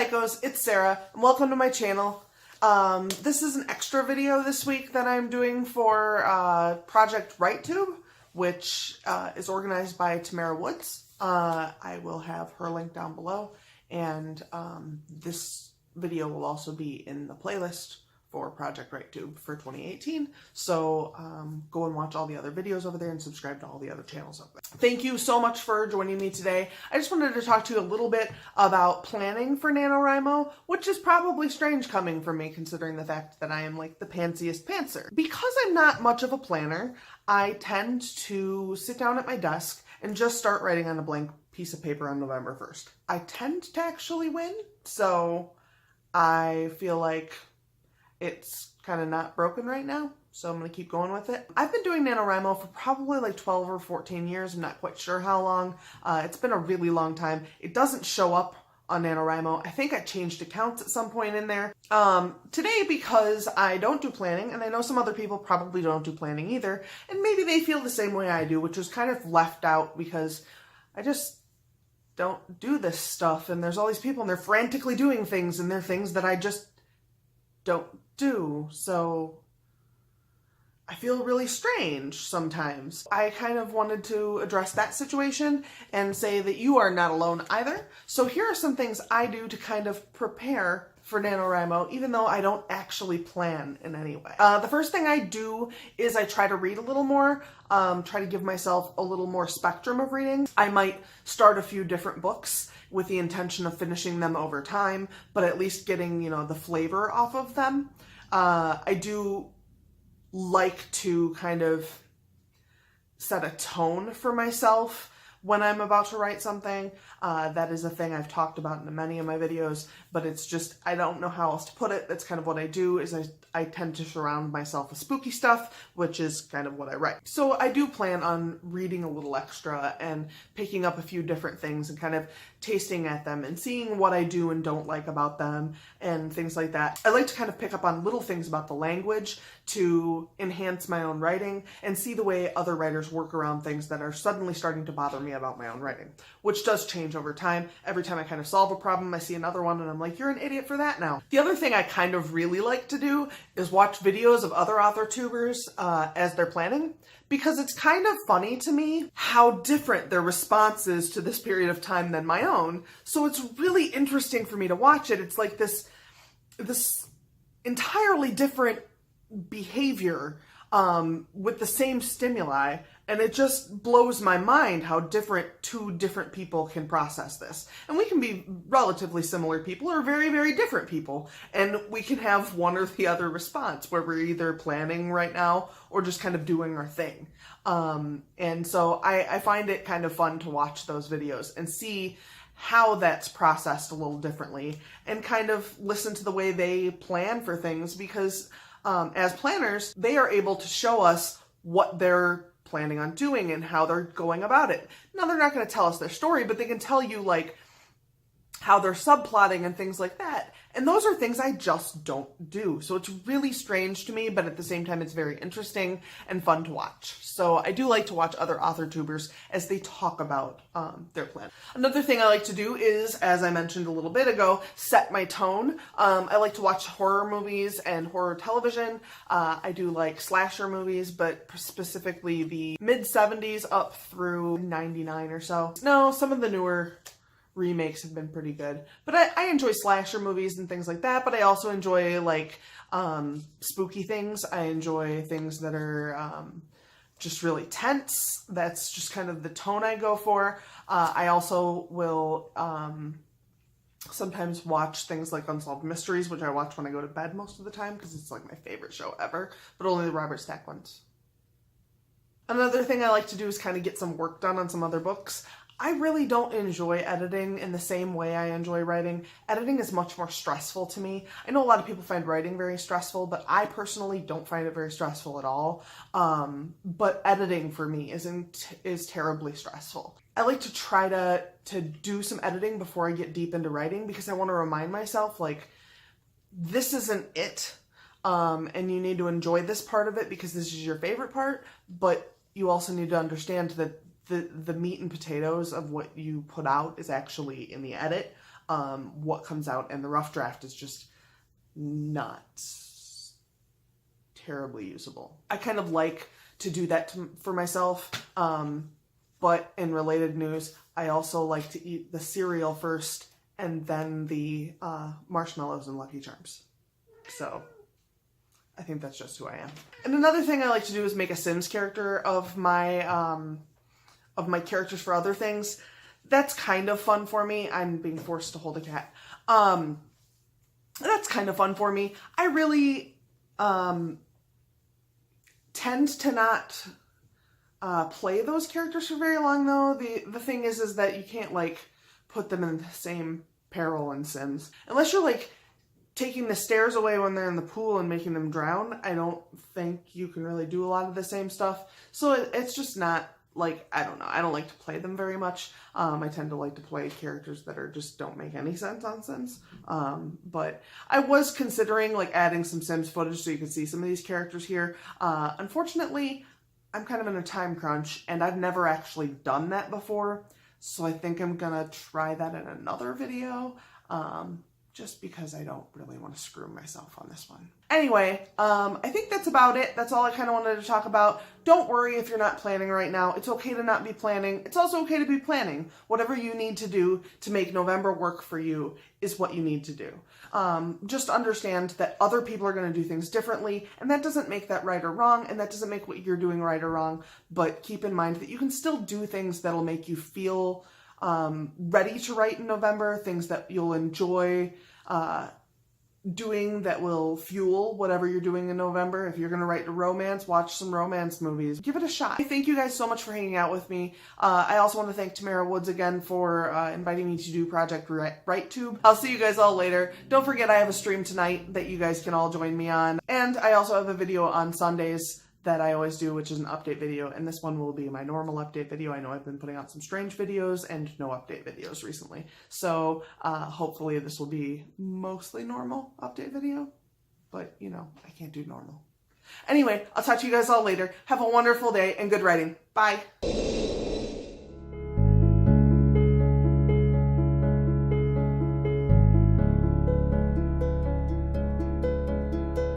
Psychos, it's Sarah, and welcome to my channel. This is an extra video this week that I'm doing for Project WriteTube, which is organized by Tamara Woods. I will have her link down below, and this video will also be in the playlist for Project WriteTube for 2018. So go and watch all the other videos over there and subscribe to all the other channels over there. Thank you so much for joining me today. I just wanted to talk to you a little bit about planning for NaNoWriMo, which is probably strange coming from me considering the fact that I am like the pansiest pantser. Because I'm not much of a planner, I tend to sit down at my desk and just start writing on a blank piece of paper on November 1st. I tend to actually win, so I feel like it's kind of not broken right now, so I'm going to keep going with it. I've been doing NaNoWriMo for probably like 12 or 14 years. I'm not quite sure how long. It's been a really long time. It doesn't show up on NaNoWriMo. I think I changed accounts at some point in there. Today, because I don't do planning, and I know some other people probably don't do planning either, and maybe they feel the same way I do, which is kind of left out because I just don't do this stuff, and there's all these people and they're frantically doing things, and they're things that I just don't do, so I feel really strange sometimes. I kind of wanted to address that situation and say that you are not alone either. So here are some things I do to kind of prepare for NaNoWriMo, even though I don't actually plan in any way. The first thing I do is I try to read a little more, try to give myself a little more spectrum of reading. I might start a few different books with the intention of finishing them over time, but at least getting, the flavor off of them. I do like to kind of set a tone for myself when I'm about to write something. That is a thing I've talked about in many of my videos, but it's just, I don't know how else to put it. That's kind of what I do, is I tend to surround myself with spooky stuff, which is kind of what I write. So I do plan on reading a little extra and picking up a few different things and kind of tasting at them and seeing what I do and don't like about them and things like that. I like to kind of pick up on little things about the language to enhance my own writing and see the way other writers work around things that are suddenly starting to bother me about my own writing, which does change over time. Every time I kind of solve a problem, I see another one and I'm like, you're an idiot for that now. The other thing I kind of really like to do is watch videos of other author tubers as they're planning, because it's kind of funny to me how different their response is to this period of time than my own. So it's really interesting for me to watch it. It's like this entirely different behavior with the same stimuli, and it just blows my mind how two different people can process this. And we can be relatively similar people or very, very different people, and we can have one or the other response where we're either planning right now or just kind of doing our thing. And so I find it kind of fun to watch those videos and see how that's processed a little differently and kind of listen to the way they plan for things, because as planners, they are able to show us what they're planning on doing and how they're going about it. Now, they're not going to tell us their story, but they can tell you like how they're subplotting and things like that. And those are things I just don't do. So it's really strange to me, but at the same time, it's very interesting and fun to watch. So I do like to watch other author tubers as they talk about their plan. Another thing I like to do is, as I mentioned a little bit ago, set my tone. I like to watch horror movies and horror television. I do like slasher movies, but specifically the mid-70s up through 99 or so. No, some of the newer remakes have been pretty good, but I enjoy slasher movies and things like that, but I also enjoy like spooky things. I enjoy things that are just really tense. That's just kind of the tone I go for. I also will sometimes watch things like Unsolved Mysteries, which I watch when I go to bed most of the time because it's like my favorite show ever, but only the Robert Stack ones. Another thing I like to do is kind of get some work done on some other books. I really don't enjoy editing in the same way I enjoy writing. Editing is much more stressful to me. I know a lot of people find writing very stressful, but I personally don't find it very stressful at all. But editing for me is terribly stressful. I like to try to do some editing before I get deep into writing, because I want to remind myself, like, this isn't it. And you need to enjoy this part of it because this is your favorite part, but you also need to understand that the meat and potatoes of what you put out is actually in the edit. what comes out, and the rough draft is just not terribly usable. I kind of like to do that for myself, but in related news, I also like to eat the cereal first and then the marshmallows and Lucky Charms. So I think that's just who I am. And another thing I like to do is make a Sims character of my characters for other things. That's kind of fun for me. I'm being forced to hold a cat. That's kind of fun for me. I really tend to not play those characters for very long, though. The thing is that you can't, like, put them in the same peril in Sims. Unless you're, like, taking the stairs away when they're in the pool and making them drown, I don't think you can really do a lot of the same stuff. So it's just not, like, I don't know. I don't like to play them very much. I tend to like to play characters that just don't make any sense on Sims. But I was considering, like, adding some Sims footage so you could see some of these characters here. Unfortunately, I'm kind of in a time crunch, and I've never actually done that before. So I think I'm gonna try that in another video. Just because I don't really want to screw myself on this one. Anyway, I think that's about it. That's all I kind of wanted to talk about. Don't worry if you're not planning right now. It's okay to not be planning. It's also okay to be planning. Whatever you need to do to make November work for you is what you need to do. Just understand that other people are going to do things differently, and that doesn't make that right or wrong, and that doesn't make what you're doing right or wrong, but keep in mind that you can still do things that'll make you feel ready to write in November, things that you'll enjoy doing that will fuel whatever you're doing in November. If you're going to write a romance, watch some romance movies. Give it a shot. Thank you guys so much for hanging out with me. I also want to thank Tamara Woods again for inviting me to do Project WriteTube. I'll see you guys all later. Don't forget I have a stream tonight that you guys can all join me on. And I also have a video on Sundays that I always do, which is an update video, and this one will be my normal update video. I know I've been putting out some strange videos and no update videos recently, so hopefully this will be mostly normal update video, but you know, I can't do normal. Anyway, I'll talk to you guys all later. Have a wonderful day and good writing. Bye!